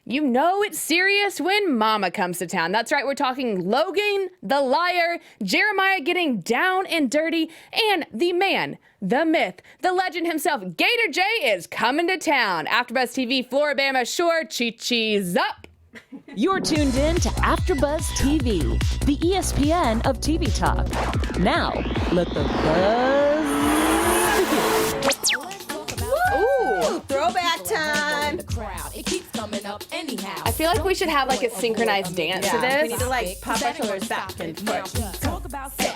You know it's serious when mama comes to town. That's right, we're talking Logan, the liar, Jeremiah getting down and dirty, and the man, the myth, the legend himself, Gator J is coming to town. AfterBuzz TV, Floribama Shore, Chi-Chi's up. You're tuned in to AfterBuzz TV, the ESPN of TV talk. Now, let the buzz begin. Ooh, throwback time. I feel like we should have like a synchronized dance to this. We need to like pop our shoulders back and forth.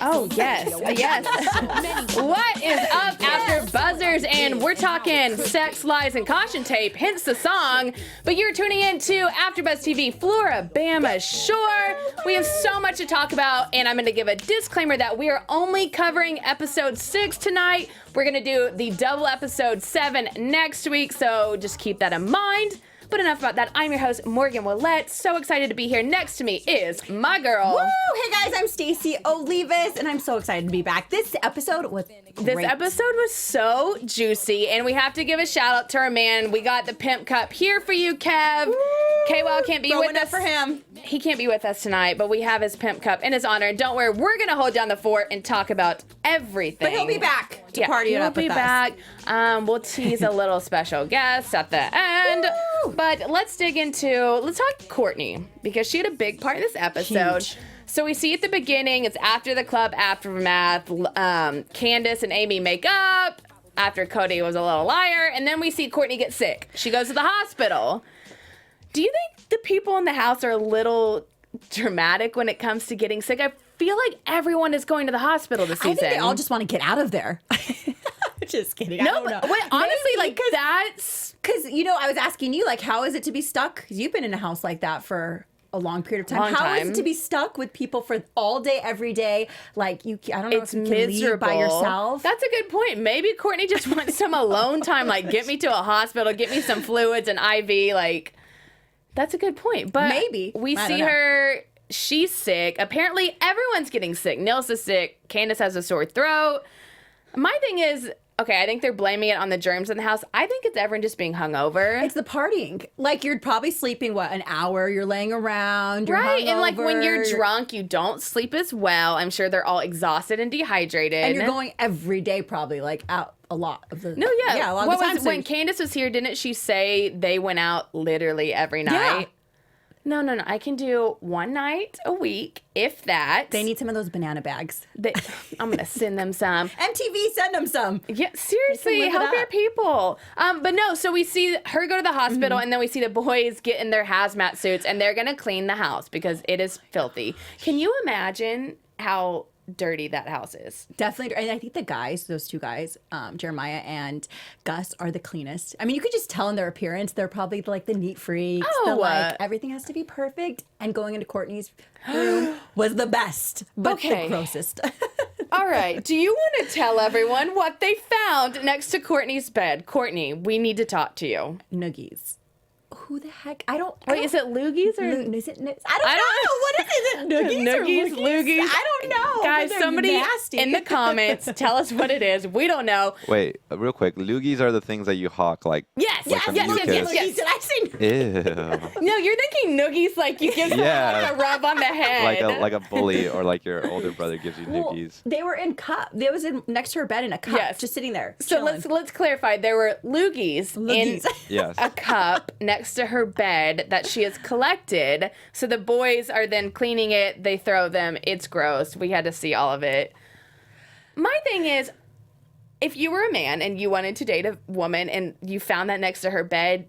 Oh, yes. Yes. What is up, After Buzzers? And we're talking sex, lies, and caution tape, hence the song. But you're tuning in to AfterBuzz TV, Floribama Shore. We have so much to talk about, and I'm going to give a disclaimer that we are only covering episode 6 tonight. We're going to do the double episode 7 next week, so just keep that in mind. But enough about that. I'm your host, Morgan Willette. So excited to be here. Next to me is my girl. Woo! Hey guys, I'm Stacey Olivas, and I'm so excited to be back. This episode was great. This episode was so juicy, and we have to give a shout out to our man. We got the Pimp Cup here for you, Kev. K-Well can't be with us. For him. He can't be with us tonight, but we have his Pimp Cup in his honor. And don't worry, we're going to hold down the fort and talk about everything. But he'll be back to party it up with us. He'll be back. We'll tease a little special guest at the end. Woo! But let's talk Courtney, because she had a big part in this episode. Huge. So we see at the beginning, it's after the club aftermath, Candace and Amy make up after Cody was a little liar, and then we see Courtney get sick. She goes to the hospital. Do you think the people in the house are a little dramatic when it comes to getting sick? I feel like everyone is going to the hospital this season. I think they all just want to get out of there. Just kidding. No, I don't know. but honestly, like that's... Because, I was asking you, like, how is it to be stuck? Because you've been in a house like that for a long period of time. How is it to be stuck with people for all day, every day? Like, I don't know it's if you can leave by yourself. That's a good point. Maybe Courtney just wants some alone time. Like, get me to a hospital, get me some fluids and IV. Like, that's a good point. But maybe we see her. She's sick. Apparently, everyone's getting sick. Nils is sick. Candace has a sore throat. My thing is, okay, I think they're blaming it on the germs in the house. I think it's everyone just being hungover. It's the partying. Like, you're probably sleeping, an hour? You're laying around. You're right. hungover. And, like, when you're drunk, you don't sleep as well. I'm sure they're all exhausted and dehydrated. And you're going every day, probably, like, out a lot of the... No, yeah. Yeah, a lot of the time. When Candace was here, didn't she say they went out literally every night? Yeah. No. I can do one night a week, if that. They need some of those banana bags. I'm going to send them some. MTV, send them some. Yeah, seriously, help your people. But no, so we see her go to the hospital, and then we see the boys get in their hazmat suits, and they're going to clean the house because it is filthy. Can you imagine how dirty that house is? Definitely. And I think the guys, those two guys, Jeremiah and Gus, are the cleanest. I mean, you could just tell in their appearance, they're probably like the neat freaks. Everything has to be perfect. And going into Courtney's room was the best, but the grossest. All right. Do you want to tell everyone what they found next to Courtney's bed? Courtney, we need to talk to you. Noogies. Who the heck? Wait, is it Loogies or? Is it? I don't know. What is it? Is it Noogies or Loogies? I don't know. Guys, somebody nasty. in the comments tell us what it is. We don't know. Wait, real quick. Loogies are the things that you hawk, like. Yes. Did I say? Ew. No, you're thinking noogies like you give someone a rub on the head. Like a bully or like your older brother gives you noogies. They were in cup. They was next to her bed in a cup, just sitting there. So let's clarify. There were loogies in a cup next to her bed that she has collected. So the boys are then cleaning it. They throw them. It's gross. We had to see all of it. My thing is, if you were a man and you wanted to date a woman and you found that next to her bed,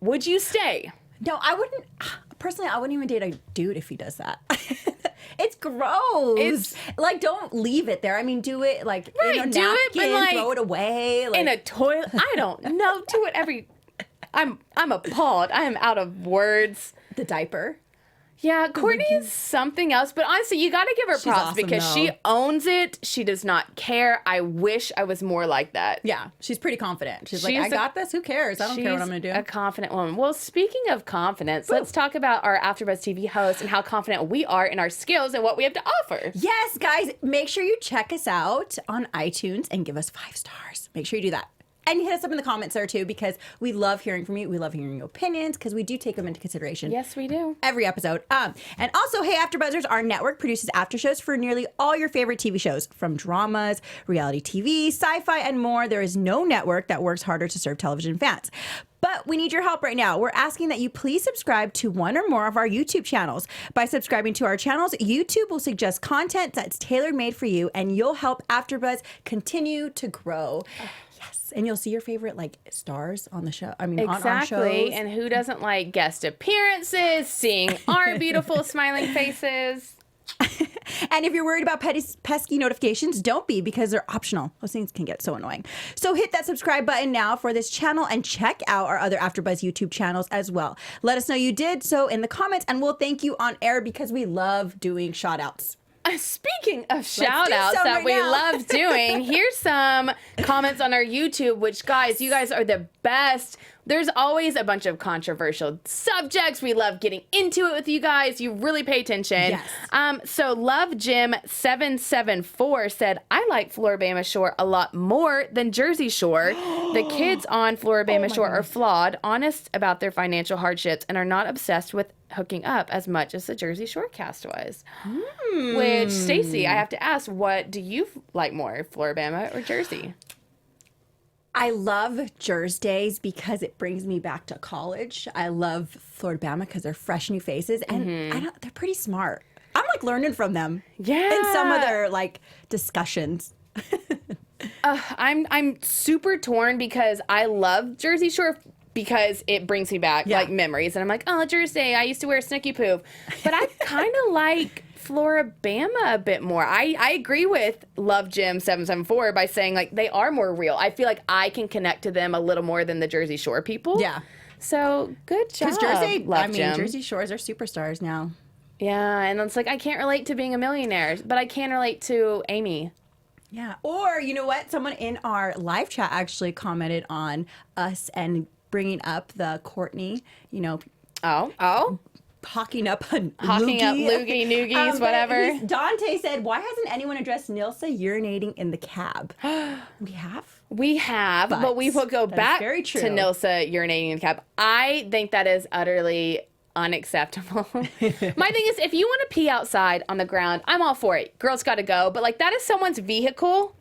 would you stay? No, I wouldn't. Personally, I wouldn't even date a dude if he does that. It's gross. It's like, don't leave it there. I mean, do it like in a napkin, but throw it away. Like, in a toilet. I don't know. Do it every... I'm appalled. I am out of words. The diaper. Yeah, Courtney is something else, but honestly, you got to give her props awesome, because she owns it. She does not care. I wish I was more like that. Yeah, she's pretty confident. She's like, I got this. Who cares? I don't care what I'm going to do. A confident woman. Well, speaking of confidence, let's talk about our AfterBuzz TV host and how confident we are in our skills and what we have to offer. Yes, guys, make sure you check us out on iTunes and give us 5 stars. Make sure you do that. And hit us up in the comments there too, because we love hearing from you. We love hearing your opinions because we do take them into consideration. Yes, we do. Every episode. And also, hey, AfterBuzzers, our network produces after shows for nearly all your favorite TV shows, from dramas, reality TV, sci-fi, and more. There is no network that works harder to serve television fans. But we need your help right now. We're asking that you please subscribe to one or more of our YouTube channels. By subscribing to our channels, YouTube will suggest content that's tailor-made for you, and you'll help AfterBuzz continue to grow. Yes, and you'll see your favorite stars on the show. I mean, on our shows. Exactly. And who doesn't like guest appearances, seeing our beautiful smiling faces? And if you're worried about pesky notifications, don't be, because they're optional. Those things can get so annoying. So hit that subscribe button now for this channel and check out our other AfterBuzz YouTube channels as well. Let us know you did so in the comments, and we'll thank you on air because we love doing shout-outs. Speaking of shout-outs that we love doing, here's some comments on our YouTube, which, guys, you guys are the best. There's always a bunch of controversial subjects. We love getting into it with you guys. You really pay attention. Yes. So Love Jim 774 said, I like Floribama Shore a lot more than Jersey Shore. The kids on Floribama Shore are flawed, honest about their financial hardships, and are not obsessed with hooking up as much as the Jersey Shore cast was. Which, Stacey, I have to ask, what do you like more, Floribama or Jersey? I love Jersey's because it brings me back to college. I love Floribama because they're fresh new faces, and they're pretty smart. I'm learning from them. Yeah. In some of their discussions. I'm super torn because I love Jersey Shore because it brings me back memories, and I'm like, oh, Jersey, I used to wear Snooki Poof, but I kind of like Floribama a bit more. I agree with Love Jim 774 by saying they are more real. I feel like I can connect to them a little more than the Jersey Shore people. Yeah. So good job. Because Jersey Shores are superstars now. Yeah, and it's I can't relate to being a millionaire, but I can relate to Amy. Yeah. Or you know what? Someone in our live chat actually commented on us and bringing up the Courtney. Hawking up loogie, noogies, whatever. Dante said, why hasn't anyone addressed Nilsa urinating in the cab? We have. But we will go back to Nilsa urinating in the cab. I think that is utterly unacceptable. My thing is, if you want to pee outside on the ground, I'm all for it. Girls got to go. But that is someone's vehicle.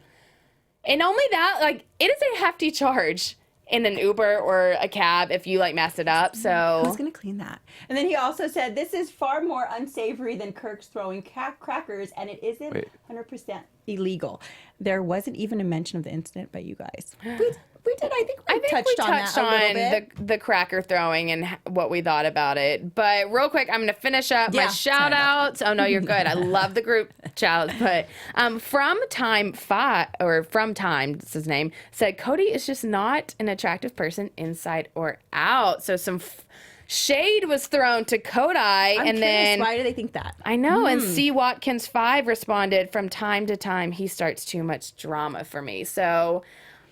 And only that, it is a hefty charge in an Uber or a cab if you mess it up. So who's gonna clean that? And then he also said, this is far more unsavory than Kirk's throwing crackers, and it isn't 100% illegal. There wasn't even a mention of the incident by you guys. We did. I think we touched on that a little bit. the cracker throwing and what we thought about it. But real quick, I'm going to finish up my shout outs. Oh, no, you're good. I love the group shout outs. But from Time, this is his name, said Cody is just not an attractive person inside or out. So some shade was thrown to Cody. Then why do they think that? I know. And C. Watkins 5 responded, from time to time, he starts too much drama for me. So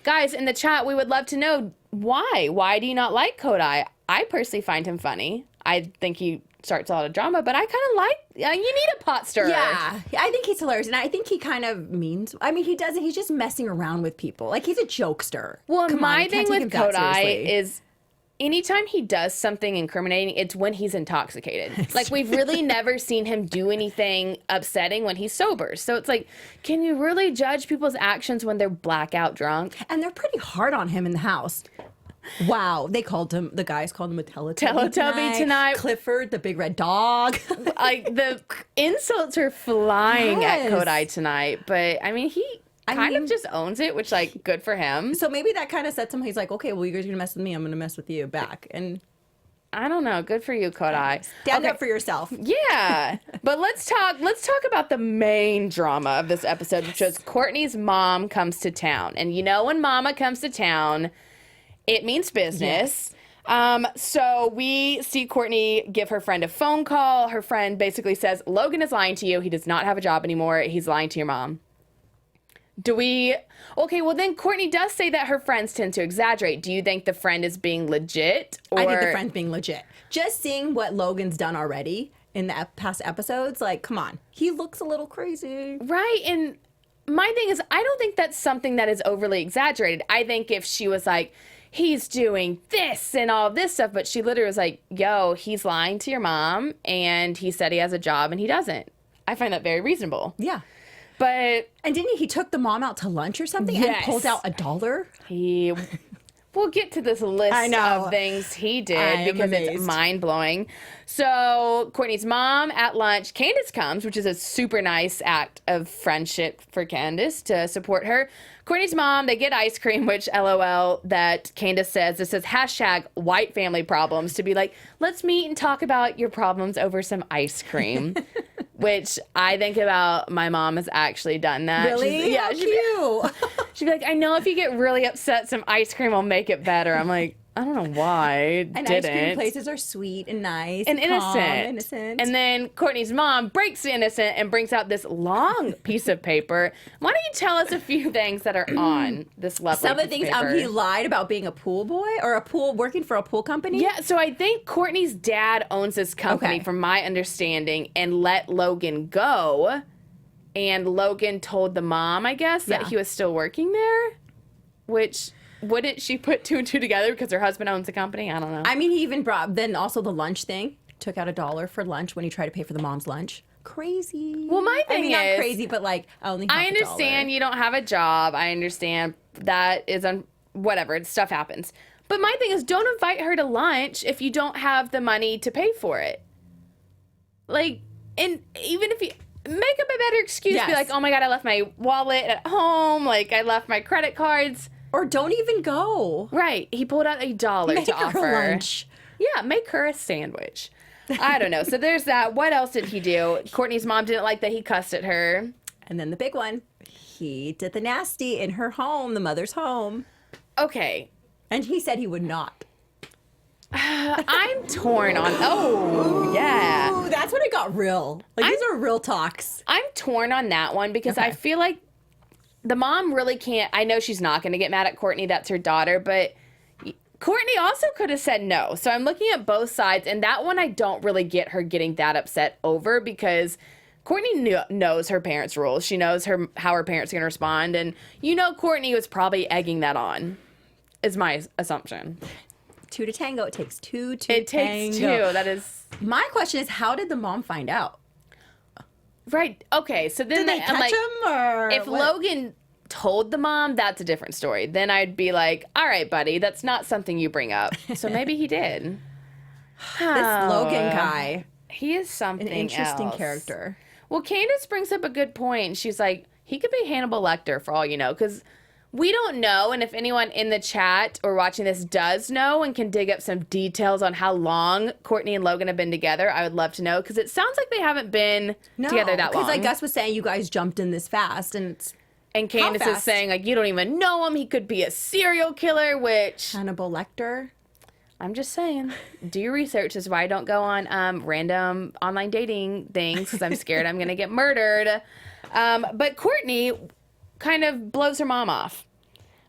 guys, in the chat, we would love to know why. Why do you not like Cody? I personally find him funny. I think he starts a lot of drama, but I kind of like, you need a pot stirrer. Yeah, I think he's hilarious. And I think he kind of means, he doesn't, he's just messing around with people. He's a jokester. Well, my thing with Cody is anytime he does something incriminating, it's when he's intoxicated. We've really never seen him do anything upsetting when he's sober. So it's can you really judge people's actions when they're blackout drunk? And they're pretty hard on him in the house. Wow. The guys called him a Teletubby tonight. Clifford, the big red dog. The insults are flying at Cody tonight. But, he kind of just owns it, which, good for him. So maybe that kind of sets him, he's okay, well, you guys are going to mess with me, I'm going to mess with you back. And I don't know. Good for you, Cody. Stand up for yourself. Yeah. But let's talk about the main drama of this episode, which was Courtney's mom comes to town. And when mama comes to town, it means business. So we see Courtney give her friend a phone call. Her friend basically says, Logan is lying to you. He does not have a job anymore. He's lying to your mom. Okay, well then Courtney does say that her friends tend to exaggerate. Do you think the friend is being legit? I think the friend's being legit. Just seeing what Logan's done already in the past episodes, come on. He looks a little crazy. Right, and my thing is, I don't think that's something that is overly exaggerated. I think if she was like, he's doing this and all this stuff, but she literally was like, yo, he's lying to your mom, and he said he has a job and he doesn't. I find that very reasonable. Yeah. But And didn't he took the mom out to lunch or something Yes. and pulled out $1? we'll get to this list I know. of things he I did am because it's amazed. mind-blowing. So Courtney's mom at lunch, Candace comes, which is a super nice act of friendship for Candace to support her. Courtney's mom, they get ice cream, which LOL, that Candace says, this says hashtag white family problems, to be like, let's meet and talk about your problems over some ice cream. Which I think about, my mom has actually done that. Really? Yeah, How cute. she'd be like, I know if you get really upset, some ice cream will make it better. I'm like, I don't know why. And didn't. ice cream places are sweet and nice. And calm, innocent. innocent. And then Courtney's mom breaks the innocent and brings out this long piece of paper. Why don't you tell us a few things that are on this lovely some of the piece things of paper? he lied about being a pool boy or working for a pool company. Yeah, so I think Courtney's dad owns this company, Okay. from my understanding, and let Logan go. And Logan told the mom, I guess, that Yeah. he was still working there, which... Wouldn't she put two and two together because her husband owns the company? I don't know. I mean, he even brought then also the lunch thing. Took out $1 for lunch when he tried to pay for the mom's lunch. Crazy. Well, my thing I mean, not is- crazy, but like only. I half understand $1. you don't have a job. I understand that is whatever. Stuff happens. But my thing is, don't invite her to lunch if you don't have the money to pay for it. Like, and even if you make up a better excuse, be Yes. like, oh my God, I left my wallet at home. Like, I left my credit cards. Or don't even go. Right. He pulled out $1 Make to her offer. lunch. Yeah, make her a sandwich. I don't know. So there's that. What else did he do? Courtney's mom didn't like that he cussed at her. And then the big one. He did the nasty in her home, the mother's home. Okay. And he said he would not. I'm torn on. Oh, yeah. Ooh, that's when it got real. Like, these are real talks. I'm torn on that one because I Okay. feel like the mom really can't. I know she's not going to get mad at Courtney. That's her daughter. But Courtney also could have said no. So I'm looking at both sides. And that one I don't really get her getting that upset over because Courtney knows her parents' rules. She knows how her parents are going to respond. And Courtney was probably egging that on, is my assumption. 2 to tango. It takes 2 to It tango. takes two. That is... My question is, how did the mom find out? Right. Okay. So then Did they I'm catch him or if what? Logan told the mom, that's a different story. Then I'd be like, all right, buddy, that's not something you bring up. So maybe he did. This Logan guy, He is something an interesting else. character. Well, Candace brings up a good point. She's like, he could be Hannibal Lecter for all you know, because we don't know. And if anyone in the chat or watching this does know and can dig up some details on how long Courtney and Logan have been together, I would love to know, because it sounds like they haven't been together that long. Because like Gus was saying, you guys jumped in this fast, and it's And Candace is fast? saying, like, you don't even know him. He could be a serial killer, which Hannibal Lecter. I'm just saying, do your research. This is why I don't go on random online dating things, because I'm scared I'm going to get murdered. But Courtney kind of blows her mom off,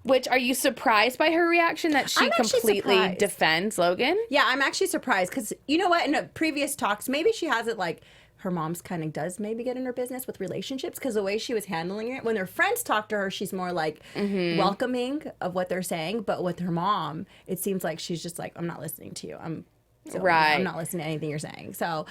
which, are you surprised by her reaction that she I'm actually completely surprised. defends Logan? Yeah, I'm actually surprised because you know what? In previous talks, maybe she has it like her mom's kind of does maybe get in her business with relationships because the way she was handling it, when her friends talk to her, she's more like welcoming of what they're saying. But with her mom, it seems like she's just like, I'm not listening to you. Right. I'm not listening to anything you're saying. So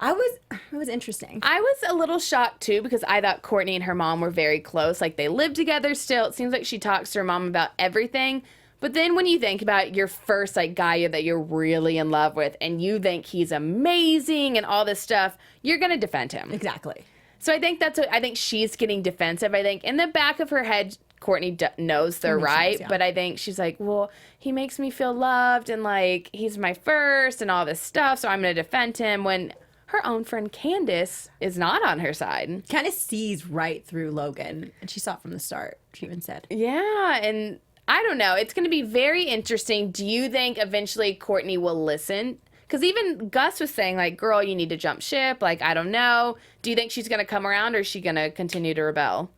it was interesting. I was a little shocked too, because I thought Courtney and her mom were very close. Like, they live together still. It seems like she talks to her mom about everything. But then when you think about your first like guy that you're really in love with and you think he's amazing and all this stuff, you're going to defend him. Exactly. So I think I think she's getting defensive. I think in the back of her head, Courtney knows they're right. yeah. But I think she's like, well, he makes me feel loved and like he's my first and all this stuff. So I'm going to defend him, when her own friend Candace is not on her side. Kind of sees right through Logan, and she saw it from the start. She even said. Yeah, and I don't know. It's going to be very interesting. Do you think eventually Courtney will listen? Because even Gus was saying, like, girl, you need to jump ship. Like, I don't know. Do you think she's going to come around, or is she going to continue to rebel?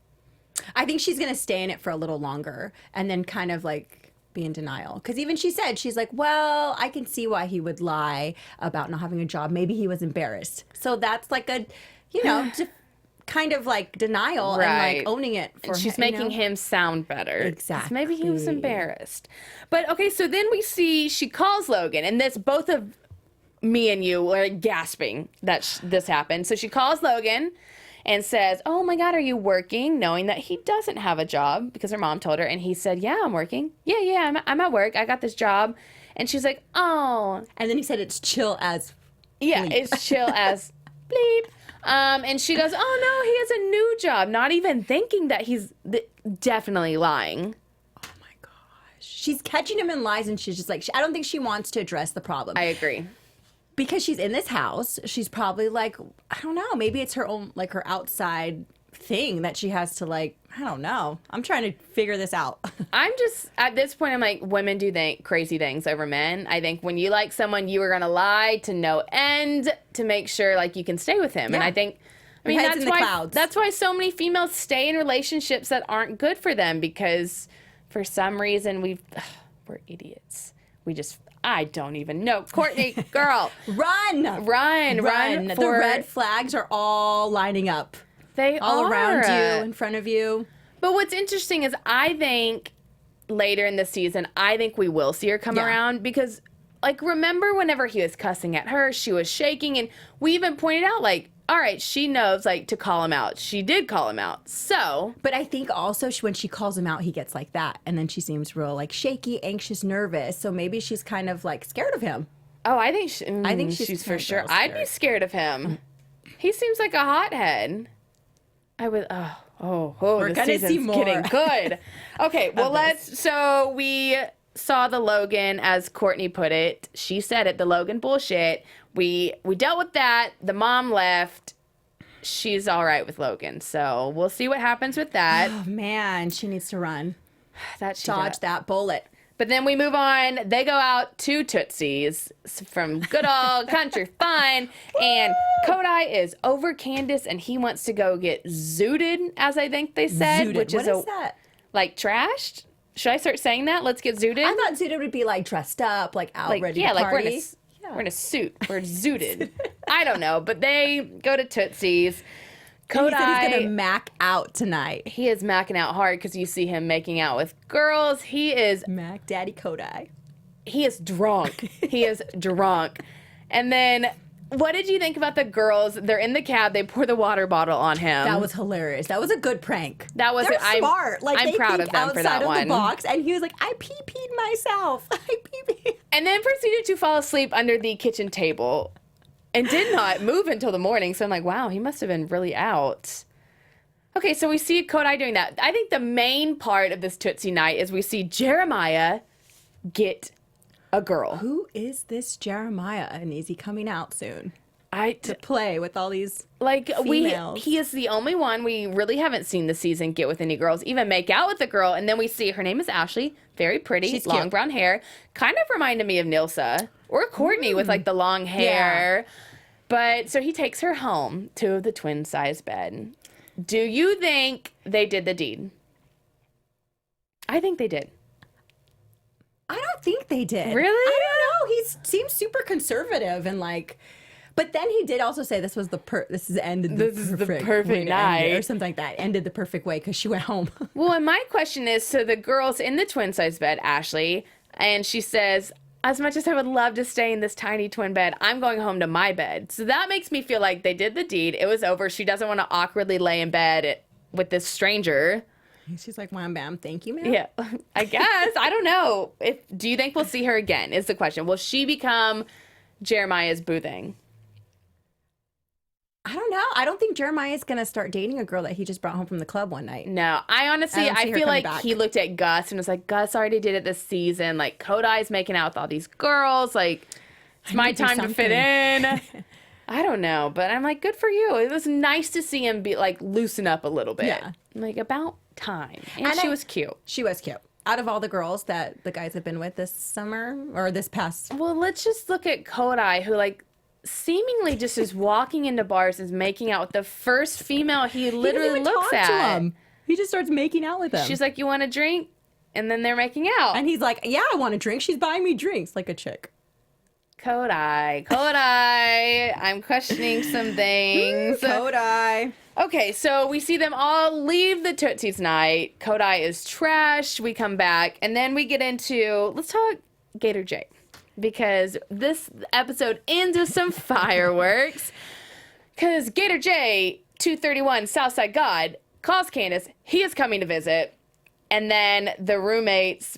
I think she's going to stay in it for a little longer and then kind of like be in denial. Because even she said, she's like, well, I can see why he would lie about not having a job. Maybe he was embarrassed. So that's like a, kind of like denial and like owning it for and she's him, making him sound better. Exactly. Maybe he was embarrassed. But okay, so then we see she calls Logan, and this both of me and you are gasping that this happened. So she calls Logan and says, "Oh my God, are you working?" Knowing that he doesn't have a job because her mom told her. And he said, "Yeah, I'm working. Yeah, I'm at work. I got this job." And she's like, "Oh." And then he said, "It's chill as yeah, bleep." It's chill as bleep. And she goes, "Oh no, he has a new job," not even thinking that he's definitely lying. Oh my gosh. She's catching him in lies, and she's just like, I don't think she wants to address the problem. I agree. Because she's in this house, she's probably like, I don't know, maybe it's her own, like her outside thing that she has to like, I don't know. I'm trying to figure this out. I'm just, at this point, I'm like, women do crazy things over men. I think when you like someone, you are going to lie to no end to make sure like you can stay with him. Yeah. And I think, I mean, Heads in the clouds. that's why so many females stay in relationships that aren't good for them, because for some reason we're idiots. I don't even know. Courtney, girl. Run. Run. The red flags are all lining up. They all are. around you, in front of you. But what's interesting is I think later in the season, I think we will see her come around, because, like, remember whenever he was cussing at her, she was shaking, and we even pointed out, like, all right, she knows, like, to call him out. She did call him out. So. But I think also when she calls him out, he gets like that. And then she seems real, like, shaky, anxious, nervous. So maybe she's kind of, like, scared of him. Oh, I think she's for sure. I'd be scared of him. He seems like a hothead. I would, We're the gonna season's see more. getting good. Okay, well, so we saw the Logan, as Courtney put it. She said it, the Logan bullshit. We dealt with that. The mom left. She's all right with Logan. So we'll see what happens with that. Oh, man, she needs to run. Dodge that bullet. But then we move on. They go out to Tootsie's from good old country fun. And Kodai is over Candace, and he wants to go get zooted, as I think they said. Zooted. Which What is is that? Like trashed? Should I start saying that? Let's get zooted? I thought zooted would be like dressed up, like out, like, ready yeah, to like party. we're in a suit. We're zooted. I don't know. But they go to Tootsie's. Kodai, he said he's going to Kodai, mack out tonight. he is macking out hard because you see him making out with girls. He is Mac Daddy Kodai. drunk. He is drunk. And then, what did you think about the girls? They're in the cab. They pour the water bottle on him. That was hilarious. That was a good prank. That was They're I'm smart. Like, I'm they proud think of them for that outside of one. the box, and he was like, I pee-peed myself. I pee-peed. And then proceeded to fall asleep under the kitchen table and did not move until the morning. So I'm like, wow, he must have been really out. Okay, so we see Kodai doing that. I think the main part of this Tootsie Night is we see Jeremiah get a girl. Who is this Jeremiah? And is he coming out soon I to play with all these like females? he is the only one we really haven't seen this season get with any girls, even make out with a girl. And then we see her name is Ashley, very pretty, She's long cute. brown hair, kind of reminded me of Nilsa or Courtney with like the long hair. But so he takes her home to the twin size bed. Do you think they did the deed? I think they did. I don't think they did. Really? I don't know. He seems super conservative and like. But then he did also say this is the perfect way perfect to end it, or night. something like that. Ended the perfect way because she went home. Well, and my question is, so the girl's in the twin size bed, Ashley, and she says, as much as I would love to stay in this tiny twin bed, I'm going home to my bed. So that makes me feel like they did the deed. It was over. She doesn't want to awkwardly lay in bed with this stranger. She's like, wham, bam, thank you, man. Yeah, I guess. I don't know. Do you think we'll see her again is the question. Will she become Jeremiah's boo thing? I don't know. I don't think Jeremiah's going to start dating a girl that he just brought home from the club one night. No, I honestly, I I don't see her feel coming like back. he looked at Gus and was like, Gus already did it this season. Like, Kodai's making out with all these girls. Like, it's my need to do time to fit something. in. I don't know, but I'm like, good for you. It was nice to see him be like, loosen up a little bit. Yeah. Like, about time. And she was cute. She was cute. Out of all the girls that the guys have been with this summer or this past. Well, let's just look at Kodai, who, like, seemingly just is walking into bars and making out with the first female he literally looks talk at. to him. He just starts making out with them. She's like, you want a drink? And then they're making out. And he's like, yeah, I want a drink. She's buying me drinks like a chick. Kodai. I'm questioning some things. Kodai. Okay, so we see them all leave the Tootsie's night. Kodai is trashed. We come back, and then we get into, let's talk Gator J. Because this episode ends with some fireworks. Because Gator J, 231 Southside God, calls Candace. He is coming to visit. And then the roommates,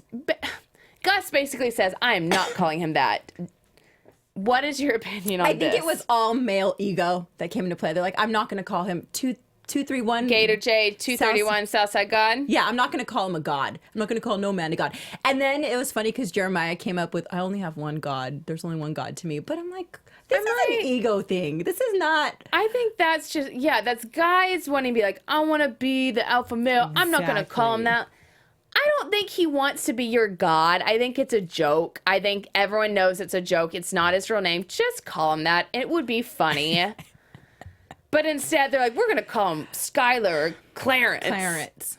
Gus basically says, I am not calling him that. What is your opinion on this? I think it was all male ego that came into play. They're like, I'm not going to call him 231 Gator J, 231 Southside God. Yeah, I'm not going to call him a god. I'm not going to call no man a god. And then it was funny because Jeremiah came up with, I only have one god. There's only one god to me. But I'm like, this is an ego thing. This is not. I think that's just, that's guys wanting to be like, I want to be the alpha male. Exactly. I'm not going to call him that. I don't think he wants to be your god. I think it's a joke. I think everyone knows it's a joke. It's not his real name. Just call him that. It would be funny. But instead, they're like, we're going to call him Skylar or Clarence.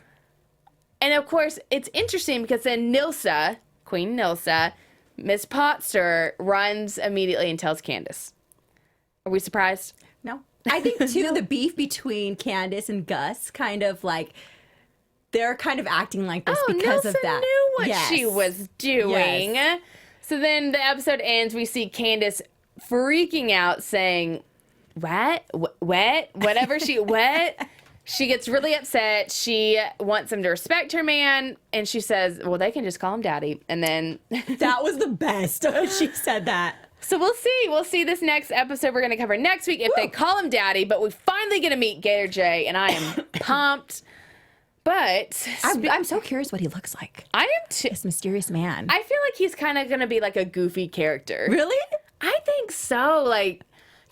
And of course, it's interesting because then Nilsa, Queen Nilsa, Miss Potster, runs immediately and tells Candace. Are we surprised? No. I think, too, the beef between Candace and Gus kind of like, they're kind of acting like this because Nilsa of that. Knew what she was doing. Yes. So then the episode ends. We see Candace freaking out, saying, "What? Wet? Whatever she wet." She gets really upset. She wants him to respect her man, and she says, "Well, they can just call him Daddy." And then that was the best. She said that. So we'll see. We'll see this next episode we're going to cover next week if they call him Daddy. But we finally get to meet Gator J, and I am pumped. But I'm so curious what he looks like. I am too. This mysterious man. I feel like he's kind of going to be like a goofy character. Really? I think so. Like,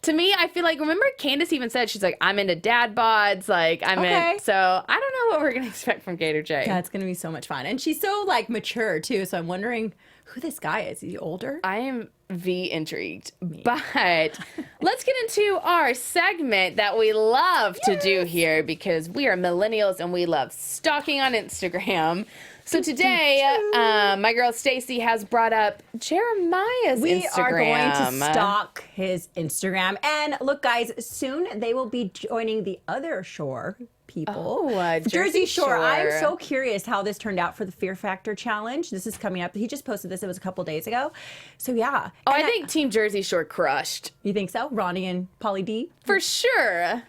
to me, I feel like, remember Candace even said, she's like, I'm into dad bods. Like, I'm in. So I don't know what we're going to expect from Gator J. Yeah, it's going to be so much fun. And she's so, like, mature, too. So I'm wondering who this guy is. Is he older? I am intrigued. But let's get into our segment that we love to do here because we are millennials and we love stalking on Instagram. So today, my girl Stacy has brought up Jeremiah's Instagram. We are going to stalk his Instagram. And look, guys, soon they will be joining the other shore people. Oh, Jersey Shore. I'm so curious how this turned out for the Fear Factor Challenge. This is coming up. He just posted this. It was a couple days ago. So, yeah. Oh, I think Team Jersey Shore crushed. You think so? Ronnie and Pauly D? For sure.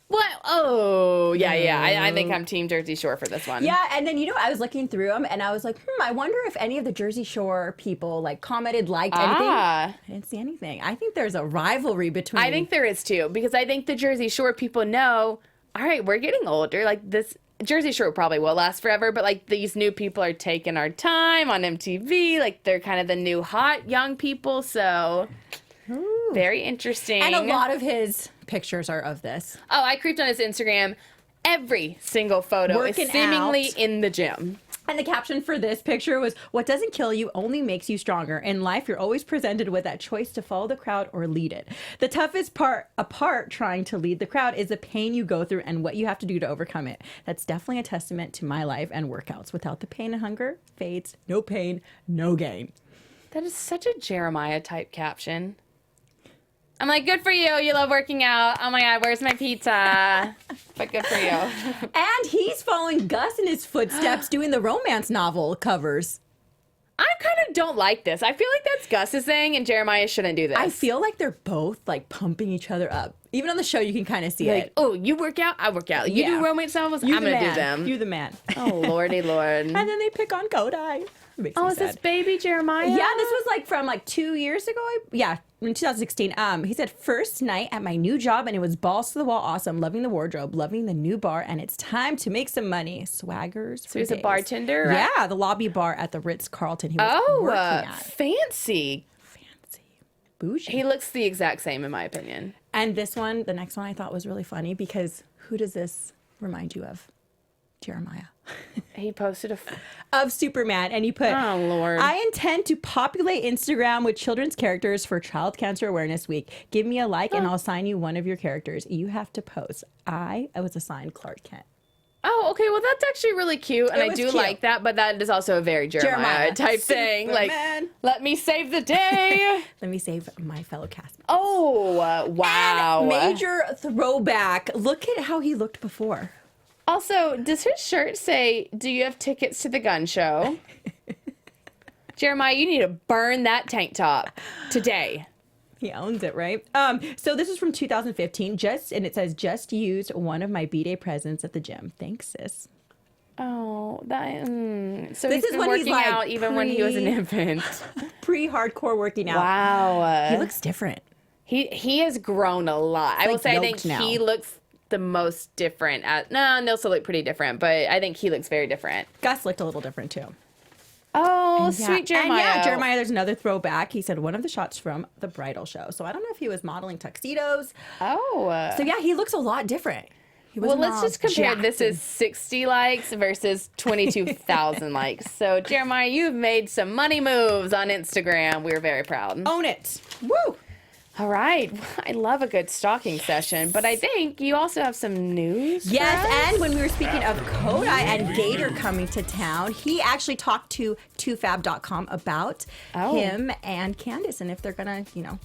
What? Oh, yeah. I think I'm Team Jersey Shore for this one. Yeah, and then, I was looking through them, and I was like, I wonder if any of the Jersey Shore people, like, commented, liked anything. I didn't see anything. I think there's a rivalry between... I think there is, too, because I think the Jersey Shore people know, all right, we're getting older. Like, this... Jersey Shore probably will last forever, but, like, these new people are taking our time on MTV. Like, they're kind of the new hot young people, so... Ooh. Very interesting. And a lot of his pictures are of this. Oh, I creeped on his Instagram. Every single photo is seemingly in the gym. And the caption for this picture was, what doesn't kill you only makes you stronger. In life, you're always presented with that choice to follow the crowd or lead it. The toughest part trying to lead the crowd is the pain you go through and what you have to do to overcome it. That's definitely a testament to my life and workouts. Without the pain and hunger, fades, no pain, no gain. That is such a Jeremiah type caption. I'm like, good for you. You love working out. Oh my God, where's my pizza? But good for you. And he's following Gus in his footsteps doing the romance novel covers. I kind of don't like this. I feel like that's Gus's thing and Jeremiah shouldn't do this. I feel like they're both like pumping each other up. Even on the show, you can kind of see it. Oh, you work out, I work out. You do romance novels, I'm going to do them. You're the man. Oh, lordy lord. And then they pick on Kodai. Oh, is this baby Jeremiah? Yeah, this was like from like 2 years ago. Yeah, in 2016. He said, first night at my new job and it was balls to the wall awesome. Loving the wardrobe, loving the new bar, and it's time to make some money. Swaggers for So he's days. a bartender? Right? Yeah, the lobby bar at the Ritz-Carlton he was working at. Fancy. Bougie. He looks the exact same in my opinion. And this one, the next one I thought was really funny because who does this remind you of? Jeremiah. He posted of Superman, and he put, oh Lord, I intend to populate Instagram with children's characters for Child Cancer Awareness Week. Give me a like and I'll sign you one of your characters. You have to post. I was assigned Clark Kent. Oh, okay. Well, that's actually really cute, and I do like that. But that is also a very Jeremiah type thing. Like, let me save the day. Let me save my fellow cast. Oh, wow! And major throwback. Look at how he looked before. Also, does his shirt say, "Do you have tickets to the gun show?" Jeremiah, you need to burn that tank top today. He owns it, right? So this is from 2015. And it says, "Just used one of my B-Day presents at the gym. Thanks, sis." Oh, that. So this he's been working out even when he was an infant. Pre-hardcore working out. Wow. He looks different. He has grown a lot. I will say I think he looks the most different. No, still look pretty different, but I think he looks very different. Gus looked a little different too. Oh, sweet Jeremiah. And Jeremiah, there's another throwback. He said one of the shots from the bridal show. So I don't know if he was modeling tuxedos. Oh. So yeah, he looks a lot different. Well, let's just compare. This is 60 likes versus 22,000 likes. So Jeremiah, you've made some money moves on Instagram. We're very proud. Own it. Woo! All right. I love a good stalking session, but I think you also have some news. Yes, and when we were speaking of Kodai and Gator coming to town, he actually talked to 2fab.com about him and Candace and if they're going to,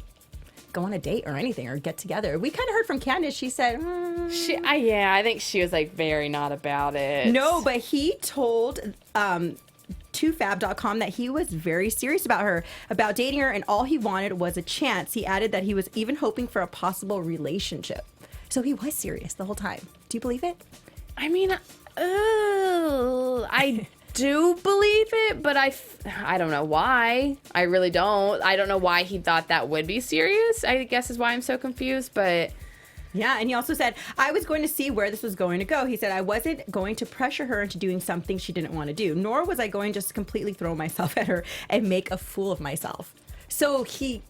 go on a date or anything or get together. We kind of heard from Candace. She said, I think she was like very not about it. No, but he told 2fab.com that he was very serious about her, about dating her, and all he wanted was a chance. He added that he was even hoping for a possible relationship. So he was serious the whole time. Do you believe it? I mean, I do believe it, but I don't know why. I really don't. I don't know why he thought that would be serious. I guess is why I'm so confused, but... Yeah, and he also said, I was going to see where this was going to go. He said, I wasn't going to pressure her into doing something she didn't want to do, nor was I going to just completely throw myself at her and make a fool of myself. So he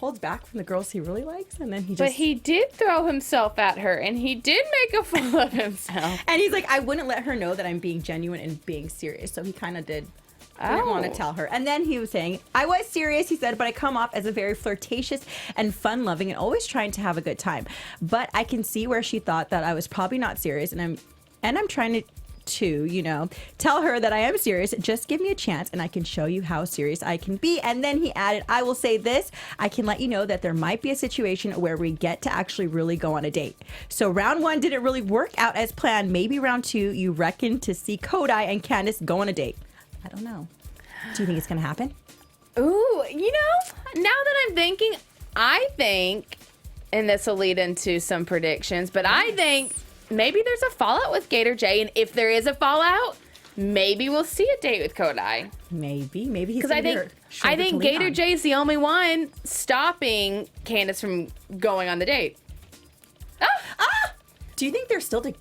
holds back from the girls he really likes, and then he just... But he did throw himself at her, and he did make a fool of himself. And he's like, I wouldn't let her know that I'm being genuine and being serious. So he kind of didn't want to tell her. And then he was saying, I was serious, he said, but I come off as a very flirtatious and fun-loving and always trying to have a good time. But I can see where she thought that I was probably not serious, and I'm trying to tell her that I am serious. Just give me a chance and I can show you how serious I can be. And then he added, I will say this, I can let you know that there might be a situation where we get to actually really go on a date. So round 1 didn't really work out as planned. Maybe round 2 you reckon to see Kodai and Candace go on a date. I don't know. Do you think it's going to happen? Ooh, now that I'm thinking, I think, and this will lead into some predictions, but I think maybe there's a fallout with Gator J, and if there is a fallout, maybe we'll see a date with Kodai. Maybe he's because I think Gator J is the only one stopping Candace from going on the date. Do you think they're still together?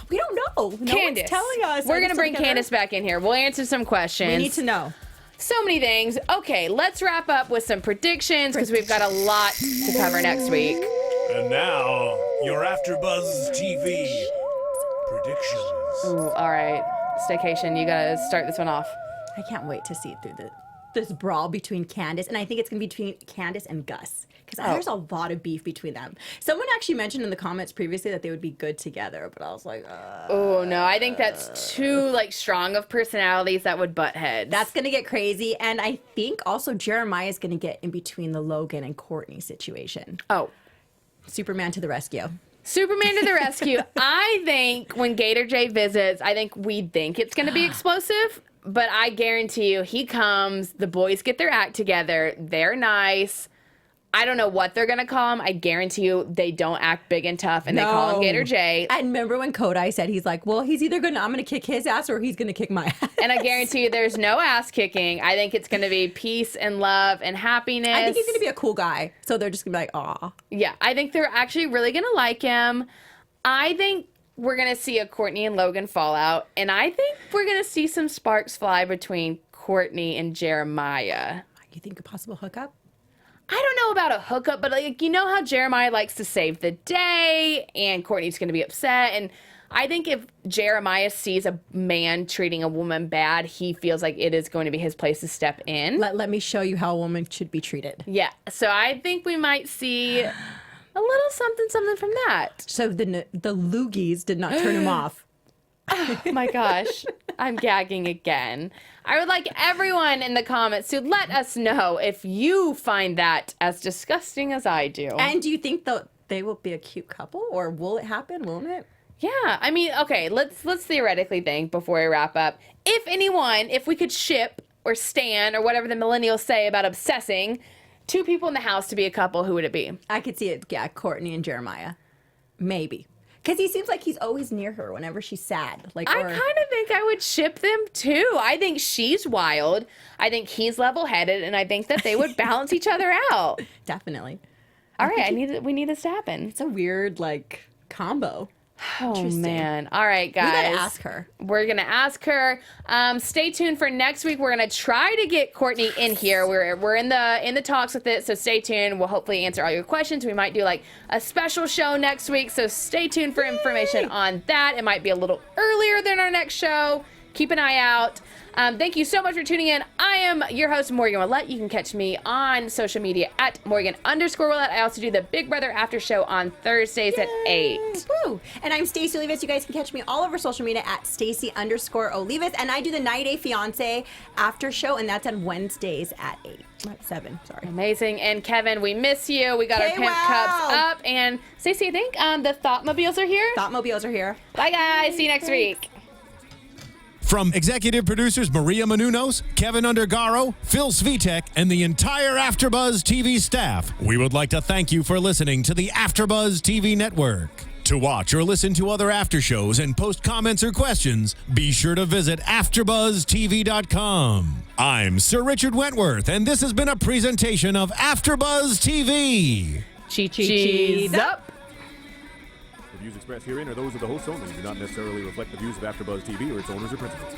We don't know. Candace, one's telling us. We're going to bring Candace back in here. We'll answer some questions. We need to know. So many things. Okay, let's wrap up with some predictions because we've got a lot to cover next week. And now, your AfterBuzz TV predictions. Ooh, all right. Staycation, you got to start this one off. I can't wait to see it through this brawl between Candace, and I think it's going to be between Candace and Gus. Because there's a lot of beef between them. Someone actually mentioned in the comments previously that they would be good together, but I was like, oh no, I think that's too strong of personalities that would butt heads. That's gonna get crazy, and I think also Jeremiah is gonna get in between the Logan and Courtney situation. Oh, Superman to the rescue. Superman to the rescue. I think when Gator J visits, we think it's gonna be explosive. But I guarantee you, he comes, the boys get their act together, they're nice. I don't know what they're going to call him. I guarantee you they don't act big and tough, and they call him Gator J. I remember when Kodai said, he's like, well, he's either I'm going to kick his ass or he's going to kick my ass. And I guarantee you there's no ass kicking. I think it's going to be peace and love and happiness. I think he's going to be a cool guy. So they're just going to be like, aw. Yeah, I think they're actually really going to like him. I think we're going to see a Courtney and Logan fallout, and I think we're going to see some sparks fly between Courtney and Jeremiah. You think a possible hookup? I don't know about a hookup, but how Jeremiah likes to save the day and Courtney's going to be upset. And I think if Jeremiah sees a man treating a woman bad, he feels like it is going to be his place to step in. Let me show you how a woman should be treated. Yeah. So I think we might see a little something from that. So the Loogies did not turn him off. Oh my gosh, I'm gagging again. I would like everyone in the comments to let us know if you find that as disgusting as I do. And do you think they will be a cute couple, or will it happen? Won't it? Yeah, I mean, okay, let's theoretically think before we wrap up. If we could ship or stan or whatever the millennials say about obsessing, 2 people in the house to be a couple, who would it be? I could see it. Yeah, Courtney and Jeremiah, maybe. Because he seems like he's always near her whenever she's sad. I kind of think I would ship them too. I think she's wild. I think he's level-headed, and I think that they would balance each other out. Definitely. All right, we need this to happen. It's a weird combo. Oh man! All right, guys. We gotta ask her. We're gonna ask her. Stay tuned for next week. We're gonna try to get Courtney in here. We're in the talks with it, so stay tuned. We'll hopefully answer all your questions. We might do a special show next week, so stay tuned for information on that. It might be a little earlier than our next show. Keep an eye out. Thank you so much for tuning in. I am your host, Morgan Willett. You can catch me on social media at Morgan_Willett. I also do the Big Brother After Show on Thursdays at 8. Woo! And I'm Stacey Olivas. You guys can catch me all over social media at Stacey_Olivas. And I do the 90 Day Fiance After Show, and that's on Wednesdays at 7. Sorry. Amazing. And Kevin, we miss you. We got our pimp cups up. And Stacey, I think the Thoughtmobiles are here. Thoughtmobiles are here. Bye, guys. See you next week. From executive producers Maria Menounos, Keven Undergaro, Phil Svitek, and the entire AfterBuzz TV staff, we would like to thank you for listening to the AfterBuzz TV network. To watch or listen to other after shows and post comments or questions, be sure to visit AfterBuzzTV.com. I'm Sir Richard Wentworth, and this has been a presentation of AfterBuzz TV. Cheese up. The views expressed herein are those of the hosts only and do not necessarily reflect the views of AfterBuzz TV or its owners or principals.